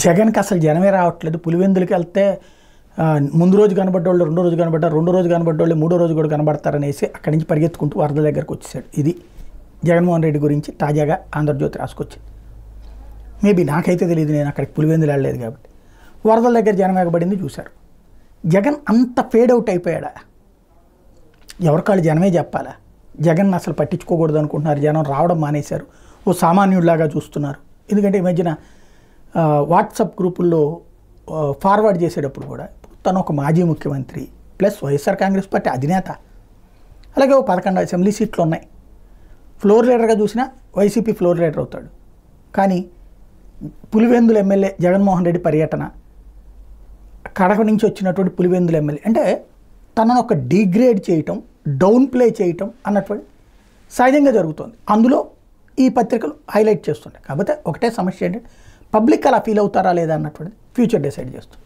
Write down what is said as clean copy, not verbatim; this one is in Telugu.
జగన్కి అసలు జనమే రావట్లేదు. పులివెందులకి వెళ్తే ముందు రోజు కనబడ్డోళ్ళు రెండో రోజు కనబడ్డారు, రెండో రోజు కనబడ్డోళ్ళు మూడో రోజు కూడా కనబడతారనేసి అక్కడి నుంచి పరిగెత్తుకుంటూ వరద దగ్గరకు వచ్చేసాడు. ఇది జగన్మోహన్ రెడ్డి గురించి తాజాగా ఆంధ్రజ్యోతి రాసుకొచ్చింది. మేబీ నాకైతే తెలియదు, నేను అక్కడికి పులివెందులు వెళ్ళలేదు కాబట్టి. వరదల దగ్గర జనం ఎగబడింది చూశారు. జగన్ అంత ఫేడ్ అవుట్ అయిపోయాడా? ఎవరికాళ్ళు జనమే చెప్పాలా? జగన్ అసలు పట్టించుకోకూడదు అనుకుంటున్నారు, జనం రావడం మానేశారు, ఓ సామాన్యుడిలాగా చూస్తున్నారు. ఎందుకంటే ఈ మధ్యన వాట్సాప్ గ్రూపుల్లో ఫార్వర్డ్ చేసేటప్పుడు కూడా తను ఒక మాజీ ముఖ్యమంత్రి ప్లస్ వైఎస్ఆర్ కాంగ్రెస్ పార్టీ అధినేత, అలాగే ఓ 11 అసెంబ్లీ సీట్లు ఉన్నాయి. ఫ్లోర్ లీడర్గా చూసినా వైసీపీ ఫ్లోర్ లీడర్ అవుతాడు. కానీ పులివెందుల ఎమ్మెల్యే జగన్మోహన్ రెడ్డి పర్యటన, కడప నుంచి వచ్చినటువంటి పులివెందుల ఎమ్మెల్యే అంటే తనను ఒక డిగ్రేడ్ చేయటం, డౌన్ ప్లే చేయటం అన్నటువంటి సహజంగా జరుగుతుంది. అందులో ఈ పత్రికలు హైలైట్ చేస్తుంటాయి. కాకపోతే ఒకటే సమస్య ఏంటంటే పబ్లిక్ అలా ఫీల్ అవుతారా లేదా అన్నటువంటిది ఫ్యూచర్ డిసైడ్ చేస్తుంది.